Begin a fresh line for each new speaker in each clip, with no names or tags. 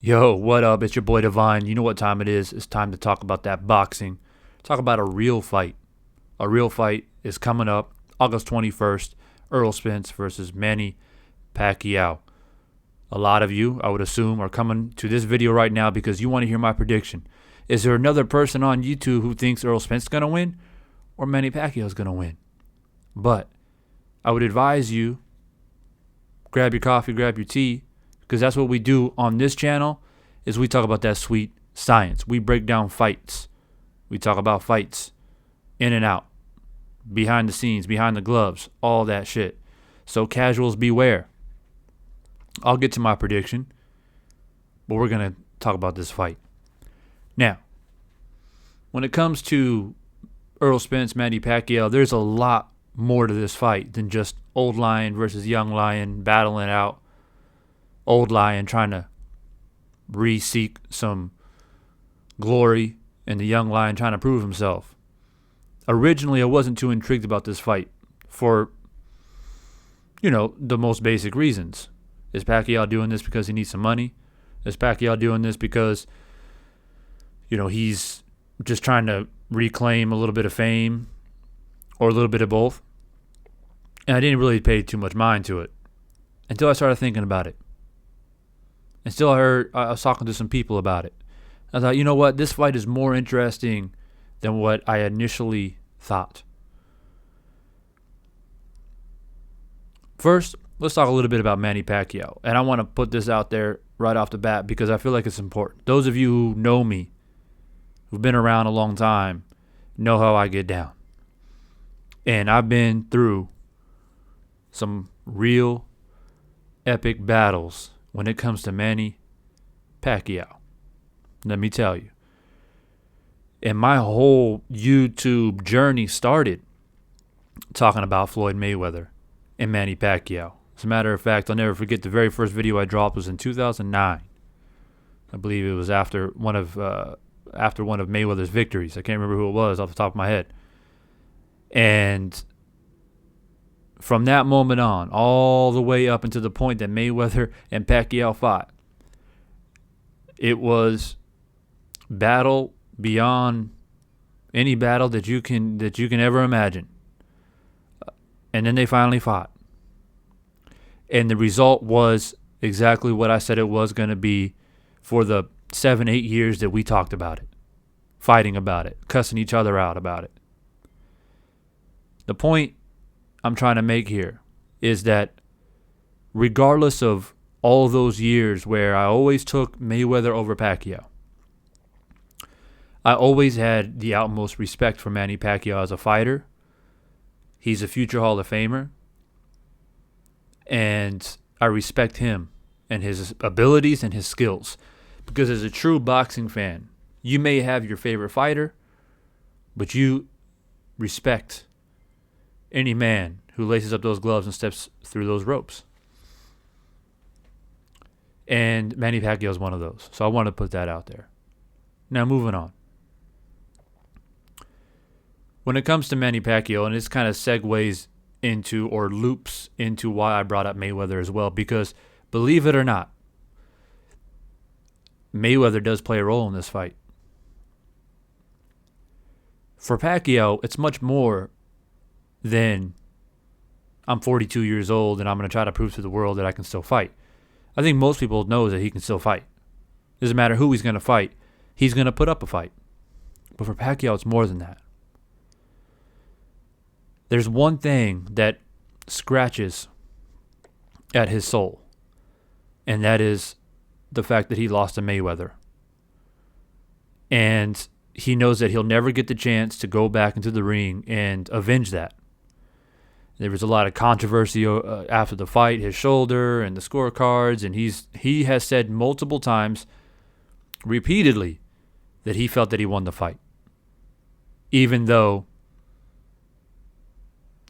Yo, what up? It's your boy Divine. You know what time it is. It's time to talk about that boxing. Talk about a real fight. A real fight is coming up August 21st. Errol Spence versus Manny Pacquiao. A lot of you, I would assume, are coming to this video right now because you want to hear my prediction. Is there another person on YouTube who thinks Errol Spence is going to win or Manny Pacquiao is going to win? But I would advise you, grab your coffee, grab your tea, because that's what we do on this channel is we talk about that sweet science. We break down fights. We talk about fights in and out, behind the scenes, behind the gloves, all that shit. So casuals beware. I'll get to my prediction, but we're going to talk about this fight. Now, when it comes to Errol Spence, Manny Pacquiao, there's a lot more to this fight than just old lion versus young lion battling out. Old lion trying to re-seek some glory and the young lion trying to prove himself. Originally, I wasn't too intrigued about this fight for, the most basic reasons. Is Pacquiao doing this because he needs some money? Is Pacquiao doing this because, he's just trying to reclaim a little bit of fame or a little bit of both? And I didn't really pay too much mind to it until I started thinking about it. Until I was talking to some people about it. I thought, you know what? This fight is more interesting than what I initially thought. First, let's talk a little bit about Manny Pacquiao. And I want to put this out there right off the bat because I feel like it's important. Those of you who know me, who've been around a long time, know how I get down. And I've been through some real epic battles when it comes to Manny Pacquiao. Let me tell you. And my whole YouTube journey started talking about Floyd Mayweather and Manny Pacquiao. As a matter of fact, I'll never forget the very first video I dropped was in 2009. I believe it was after one of Mayweather's victories. I can't remember who it was off the top of my head. And from that moment on, all the way up until the point that Mayweather and Pacquiao fought, it was battle beyond any battle that you can ever imagine. And then they finally fought. And the result was exactly what I said it was going to be for the 7-8 years that we talked about it. Fighting about it, cussing each other out about it. The point I'm trying to make here is that regardless of all those years where I always took Mayweather over Pacquiao, I always had the utmost respect for Manny Pacquiao as a fighter. He's a future Hall of Famer. And I respect him and his abilities and his skills. Because as a true boxing fan, you may have your favorite fighter, but you respect any man who laces up those gloves and steps through those ropes. And Manny Pacquiao is one of those. So I want to put that out there. Now moving on. When it comes to Manny Pacquiao, and this kind of segues into or loops into why I brought up Mayweather as well, because believe it or not, Mayweather does play a role in this fight. For Pacquiao, it's much more than I'm 42 years old and I'm going to try to prove to the world that I can still fight. I think most people know that he can still fight. Doesn't matter who he's going to fight, he's going to put up a fight. But for Pacquiao, it's more than that. There's one thing that scratches at his soul, and that is the fact that he lost to Mayweather. And he knows that he'll never get the chance to go back into the ring and avenge that. There was a lot of controversy after the fight, his shoulder and the scorecards, and he has said multiple times, repeatedly, that he felt that he won the fight. Even though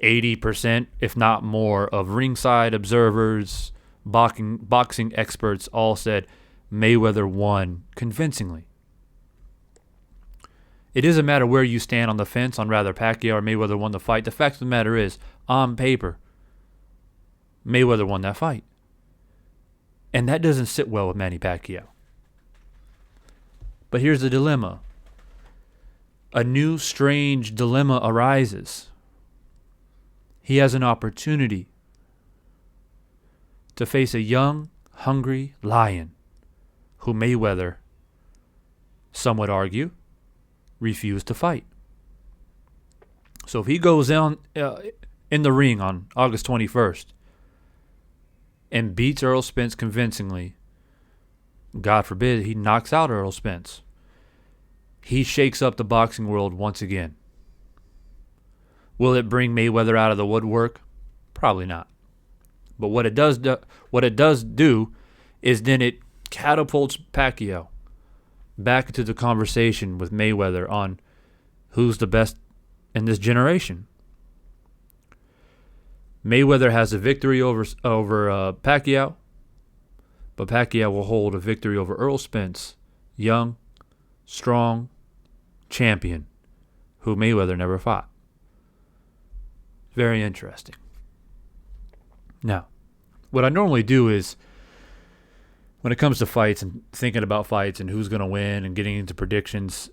80%, if not more, of ringside observers, boxing experts all said Mayweather won convincingly. It doesn't matter where you stand on the fence on whether Pacquiao or Mayweather won the fight. The fact of the matter is, on paper, Mayweather won that fight. And that doesn't sit well with Manny Pacquiao. But here's the dilemma. A new strange dilemma arises. He has an opportunity to face a young, hungry lion who Mayweather, some would argue, refused to fight. So if he goes down in the ring on August 21st and beats Errol Spence convincingly, God forbid he knocks out Errol Spence, he shakes up the boxing world once again. Will it bring Mayweather out of the woodwork? Probably not. But what it does do is then it catapults Pacquiao back into the conversation with Mayweather on who's the best in this generation. Mayweather has a victory over Pacquiao, but Pacquiao will hold a victory over Errol Spence, young, strong champion who Mayweather never fought. Very interesting. Now, what I normally do is, when it comes to fights and thinking about fights and who's going to win and getting into predictions,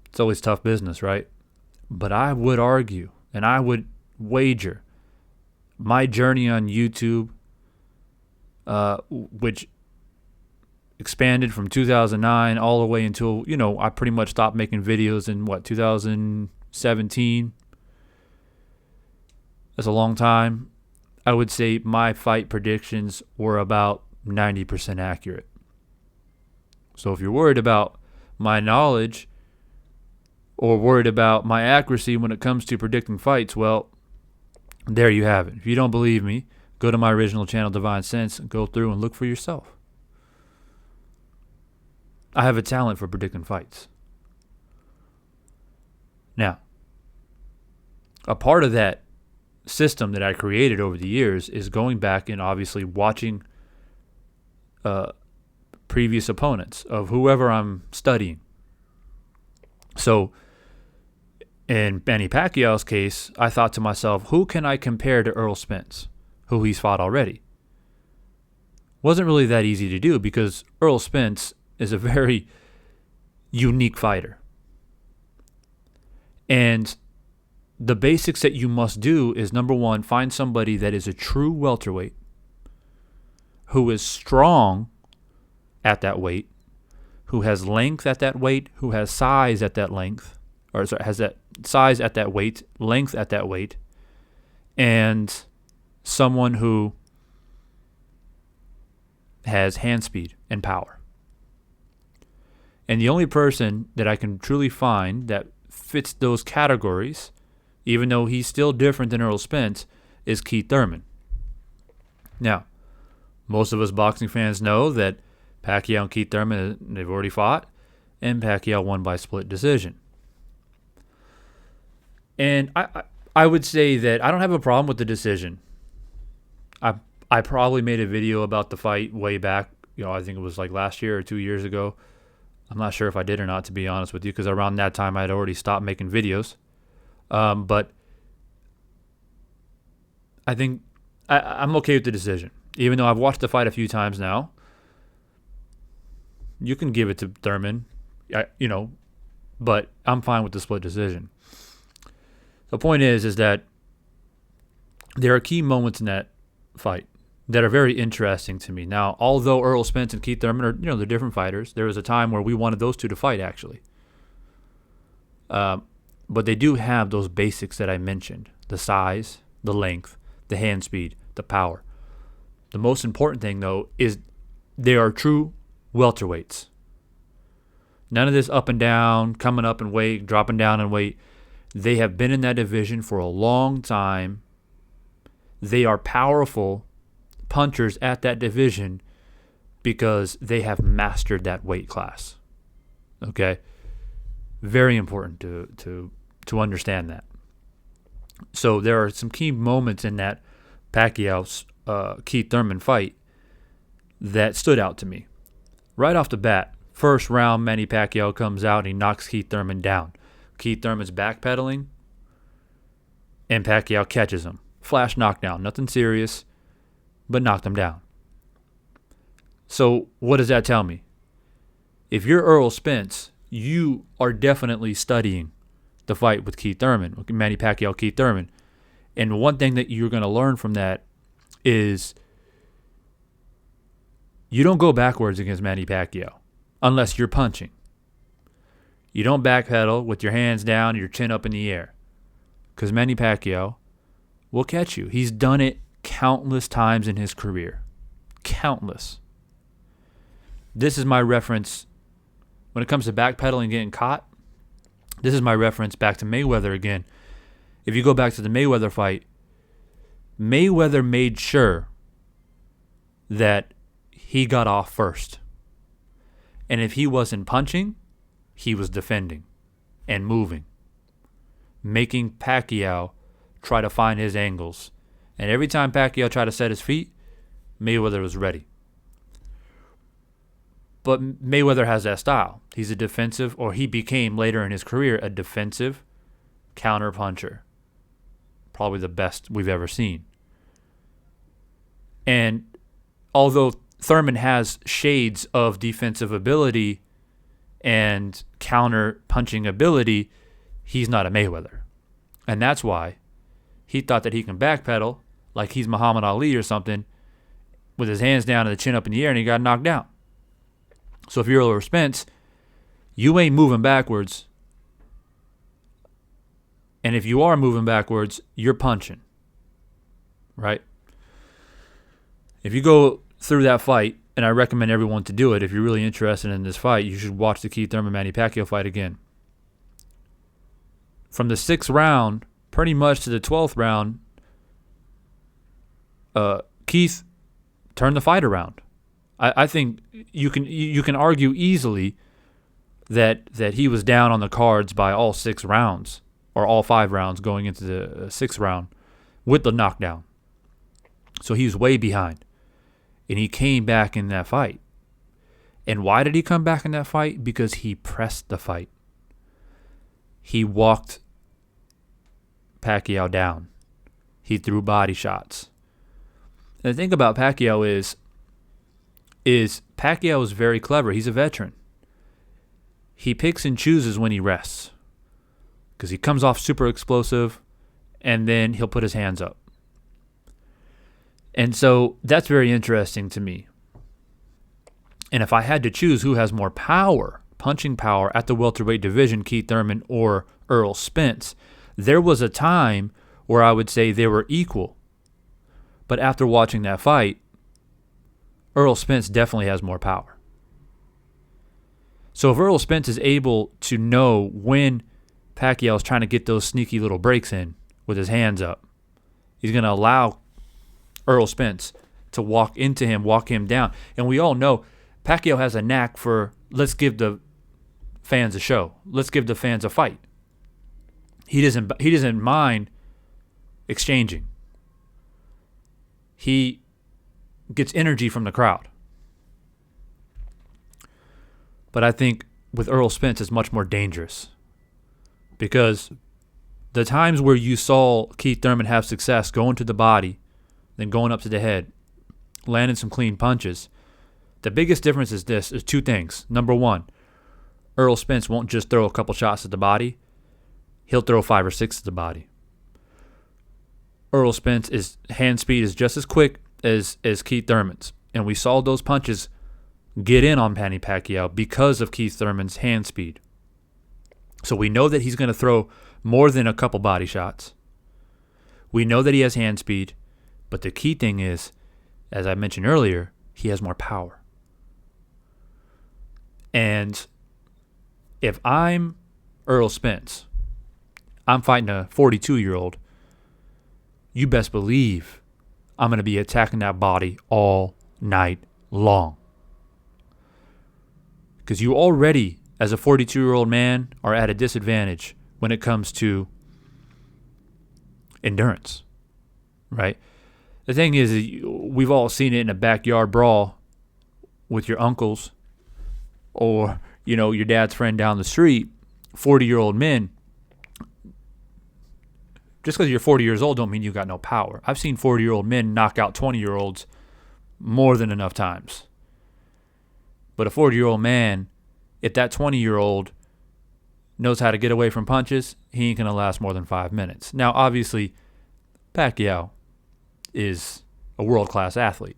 it's always tough business, right? But I would argue, and I would wager, my journey on YouTube, which expanded from 2009 all the way until, I pretty much stopped making videos in, 2017? That's a long time. I would say my fight predictions were about 90% accurate. So if you're worried about my knowledge or worried about my accuracy when it comes to predicting fights, well, there you have it. If you don't believe me, go to my original channel, Divine Sense, and go through and look for yourself. I have a talent for predicting fights. Now, a part of that system that I created over the years is going back and obviously watching previous opponents of whoever I'm studying. So in Manny Pacquiao's case, I thought to myself, who can I compare to Errol Spence, who he's fought already? Wasn't really that easy to do because Errol Spence is a very unique fighter. And the basics that you must do is, number one, find somebody that is a true welterweight, who is strong at that weight, who has length at that weight, who has size at that length, or sorry, has that size at that weight, length at that weight, and someone who has hand speed and power. And the only person that I can truly find that fits those categories, even though he's still different than Errol Spence, is Keith Thurman. Now, most of us boxing fans know that Pacquiao and Keith Thurman, they've already fought, and Pacquiao won by split decision. And I would say that I don't have a problem with the decision. I probably made a video about the fight way back, I think it was like last year or 2 years ago. I'm not sure if I did or not, to be honest with you, because around that time I had already stopped making videos. But I think I'm okay with the decision. Even though I've watched the fight a few times now, you can give it to Thurman, but I'm fine with the split decision. The point is that there are key moments in that fight that are very interesting to me. Now, although Errol Spence and Keith Thurman are, they're different fighters, there was a time where we wanted those two to fight, actually. But they do have those basics that I mentioned: the size, the length, the hand speed, the power. The most important thing, though, is they are true welterweights. None of this up and down, coming up in weight, dropping down in weight. They have been in that division for a long time. They are powerful punchers at that division because they have mastered that weight class. Okay? Very important to understand that. So there are some key moments in that Pacquiao Keith Thurman fight that stood out to me. Right off the bat, first round, Manny Pacquiao comes out and he knocks Keith Thurman down. Keith Thurman's backpedaling, and Pacquiao catches him. Flash knockdown, nothing serious, but knocked him down. So what does that tell me? if you're Errol Spence, you are definitely studying the fight with Keith Thurman, Manny Pacquiao, Keith Thurman. And one thing that you're going to learn from that is you don't go backwards against Manny Pacquiao unless you're punching. You don't backpedal with your hands down, your chin up in the air, because Manny Pacquiao will catch you. He's done it countless times in his career. Countless. This is my reference when it comes to backpedaling and getting caught. This is my reference back to Mayweather again. If you go back to the Mayweather fight, Mayweather made sure that he got off first. And if he wasn't punching, he was defending and moving, making Pacquiao try to find his angles. And every time Pacquiao tried to set his feet, Mayweather was ready. But Mayweather has that style. He's a defensive, or he became later in his career a defensive counter puncher. Probably the best we've ever seen. And although Thurman has shades of defensive ability and counter punching ability, he's not a Mayweather. And that's why he thought that he can backpedal like he's Muhammad Ali or something with his hands down and the chin up in the air, and he got knocked down. So if you're Errol Spence, you ain't moving backwards. And if you are moving backwards, you're punching. Right? If you go through that fight, and I recommend everyone to do it, if you're really interested in this fight, you should watch the Keith Thurman-Manny Pacquiao fight again. From the 6th round, pretty much to the 12th round, Keith turned the fight around. I think you can argue easily that he was down on the cards by all 6 rounds, or all 5 rounds going into the 6th round with the knockdown. So he was way behind. And he came back in that fight. And why did he come back in that fight? Because he pressed the fight. He walked Pacquiao down. He threw body shots. And the thing about Pacquiao is Pacquiao is very clever. He's a veteran. He picks and chooses when he rests, because he comes off super explosive, and then he'll put his hands up. And so that's very interesting to me. And if I had to choose who has more power, punching power at the welterweight division, Keith Thurman or Errol Spence, there was a time where I would say they were equal. But after watching that fight, Errol Spence definitely has more power. So if Errol Spence is able to know when Pacquiao is trying to get those sneaky little breaks in with his hands up, he's going to allow Errol Spence to walk into him, walk him down. And we all know Pacquiao has a knack for, let's give the fans a show. Let's give the fans a fight. He doesn't mind exchanging. He gets energy from the crowd. But I think with Errol Spence, it's much more dangerous, because the times where you saw Keith Thurman have success going to the body, then going up to the head, landing some clean punches, the biggest difference is 2 things. Number 1, Errol Spence won't just throw a couple shots at the body. He'll throw 5 or 6 at the body. Errol Spence's hand speed is just as quick as Keith Thurman's. And we saw those punches get in on Manny Pacquiao because of Keith Thurman's hand speed. So we know that he's going to throw more than a couple body shots. We know that he has hand speed. But the key thing is, as I mentioned earlier, he has more power. And if I'm Errol Spence, I'm fighting a 42-year-old, you best believe I'm going to be attacking that body all night long. Because you already, as a 42-year-old man, are at a disadvantage when it comes to endurance, right? The thing is, we've all seen it in a backyard brawl with your uncles or, your dad's friend down the street, 40-year-old men. Just because you're 40 years old don't mean you got no power. I've seen 40-year-old men knock out 20-year-olds more than enough times. But a 40-year-old man if that 20-year-old knows how to get away from punches, he ain't going to last more than 5 minutes. Now, obviously, Pacquiao is a world-class athlete,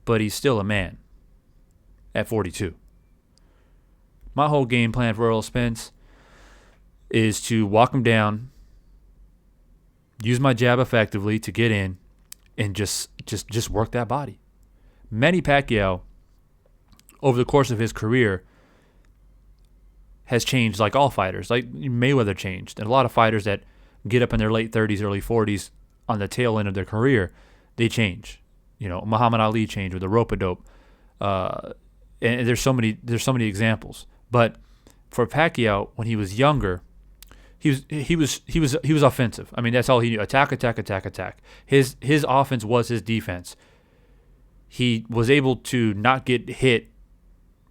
but he's still a man at 42. My whole game plan for Errol Spence is to walk him down, use my jab effectively to get in, and just work that body. Manny Pacquiao, over the course of his career, has changed like all fighters. Like Mayweather changed. And a lot of fighters that get up in their late 30s, early 40s on the tail end of their career, they change. Muhammad Ali changed with the rope-a-dope. And there's so many examples. But for Pacquiao, when he was younger, he was offensive. I mean, that's all he knew. Attack, attack, attack, attack. His offense was his defense. He was able to not get hit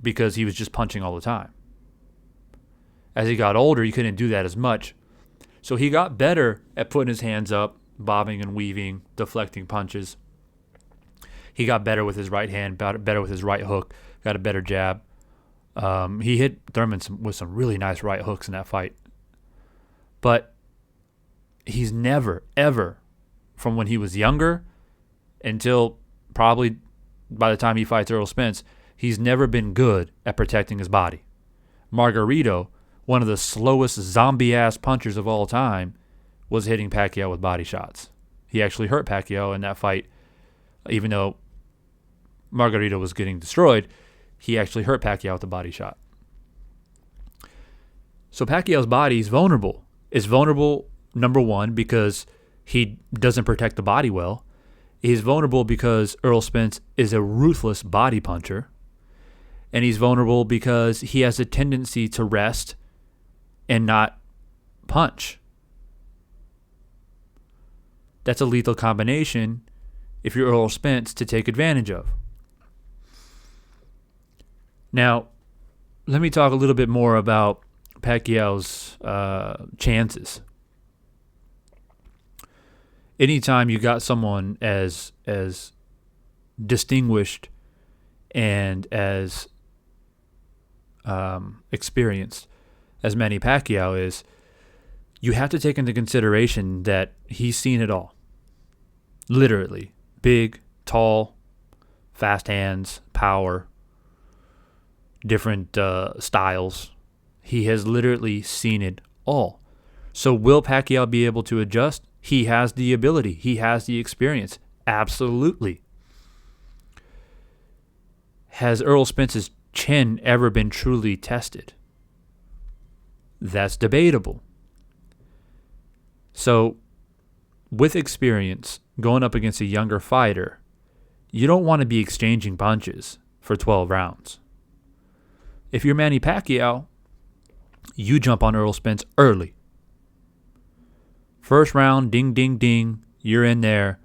because he was just punching all the time. As he got older, he couldn't do that as much. So he got better at putting his hands up, bobbing and weaving, deflecting punches. He got better with his right hand, better with his right hook, got a better jab. He hit Thurman with some really nice right hooks in that fight. But he's never, ever, from when he was younger until probably by the time he fights Errol Spence, he's never been good at protecting his body. Margarito, one of the slowest zombie-ass punchers of all time, was hitting Pacquiao with body shots. He actually hurt Pacquiao in that fight. Even though Margarito was getting destroyed, he actually hurt Pacquiao with a body shot. So Pacquiao's body is vulnerable. It's vulnerable, number one, because he doesn't protect the body well. He's vulnerable because Errol Spence is a ruthless body puncher. And he's vulnerable because he has a tendency to rest and not punch. That's a lethal combination if you're Errol Spence to take advantage of. Now, let me talk a little bit more about Pacquiao's chances. Anytime you got someone as distinguished and as experienced as Manny Pacquiao is, you have to take into consideration that he's seen it all. Literally. Big, tall, fast hands, power, different styles. He has literally seen it all. So will Pacquiao be able to adjust? He has the ability. He has the experience. Absolutely. Has Errol Spence's chin ever been truly tested? That's debatable. So, with experience, going up against a younger fighter, you don't want to be exchanging punches for 12 rounds. If you're Manny Pacquiao, you jump on Errol Spence early. First round, ding, ding, ding, you're in there,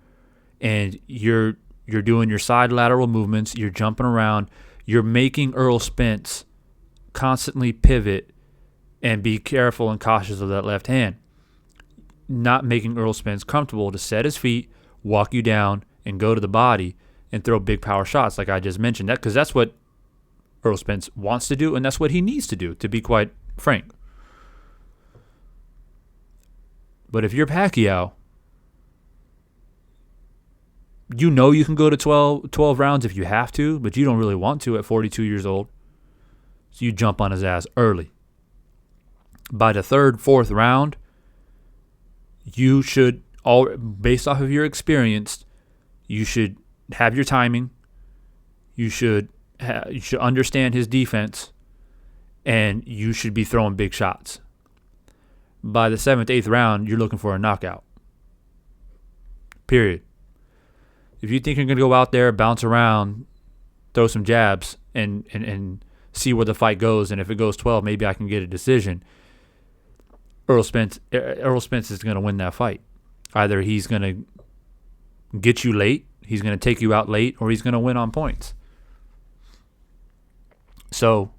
and you're doing your side lateral movements, you're jumping around, you're making Errol Spence constantly pivot and be careful and cautious of that left hand. Not making Errol Spence comfortable to set his feet, walk you down, and go to the body and throw big power shots like I just mentioned. Because that's what Errol Spence wants to do, and that's what he needs to do, to be quite frank. But if you're Pacquiao, you know you can go to 12 rounds if you have to, but you don't really want to at 42 years old. So you jump on his ass early. By the third, fourth round, you should, based off of your experience, you should have your timing. You should understand his defense, and you should be throwing big shots. By the 7th, 8th round, you're looking for a knockout. Period. If you think you're going to go out there, bounce around, throw some jabs, and see where the fight goes, and if it goes 12, maybe I can get a decision, Errol Spence is going to win that fight. Either he's going to get you late, he's going to take you out late, or he's going to win on points. So,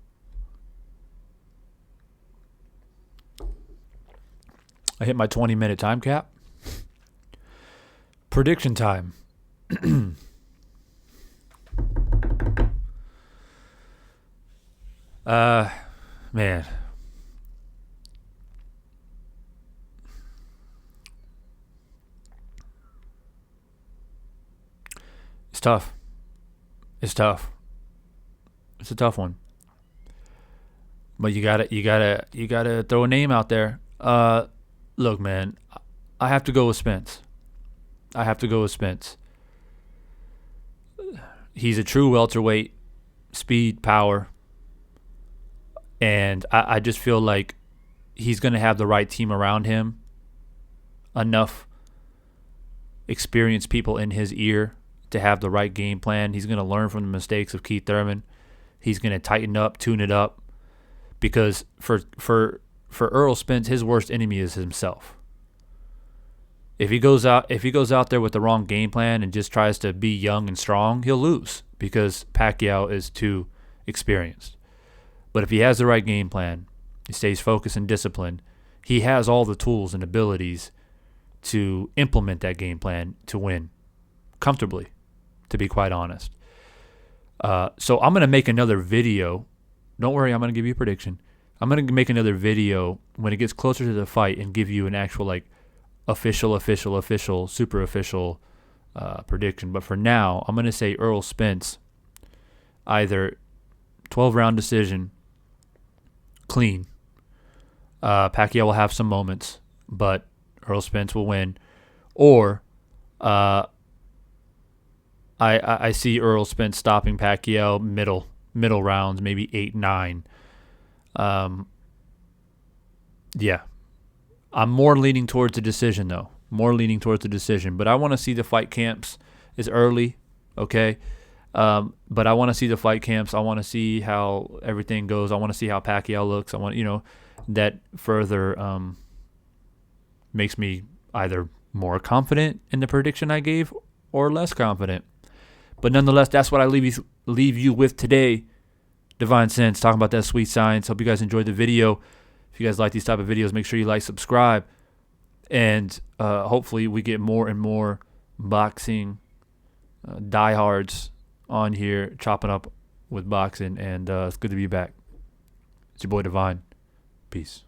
I hit my 20-minute time cap. Prediction time. Uh, man, it's tough. It's tough. It's a tough one. But you gotta throw a name out there. Look, man, I have to go with Spence. I have to go with Spence. He's a true welterweight, speed, power, and I just feel like he's gonna have the right team around him, enough experienced people in his ear to have the right game plan. He's gonna learn from the mistakes of Keith Thurman. He's gonna tighten up, tune it up, because for Errol Spence, his worst enemy is himself. If he goes out there with the wrong game plan and just tries to be young and strong, he'll lose because Pacquiao is too experienced. But if he has the right game plan, he stays focused and disciplined, he has all the tools and abilities to implement that game plan to win comfortably, to be quite honest. So I'm going to make another video. Don't worry, I'm going to give you a prediction. I'm going to make another video when it gets closer to the fight and give you an actual official, super official prediction. But for now, I'm going to say Errol Spence, either 12-round decision, clean. Pacquiao will have some moments, but Errol Spence will win. Or I see Errol Spence stopping Pacquiao middle rounds, maybe 8-9. Yeah. I'm more leaning towards the decision, though. But I want to see the fight camps. It's early, okay? But I want to see the fight camps. I want to see how everything goes. I want to see how Pacquiao looks. I want, that further makes me either more confident in the prediction I gave or less confident. But nonetheless, that's what I leave you with today. Divine Sense, talking about that sweet science. Hope you guys enjoyed the video. If you guys like these type of videos, make sure you like, subscribe, and hopefully we get more and more boxing diehards on here chopping up with boxing. And it's good to be back. It's your boy Divine. Peace.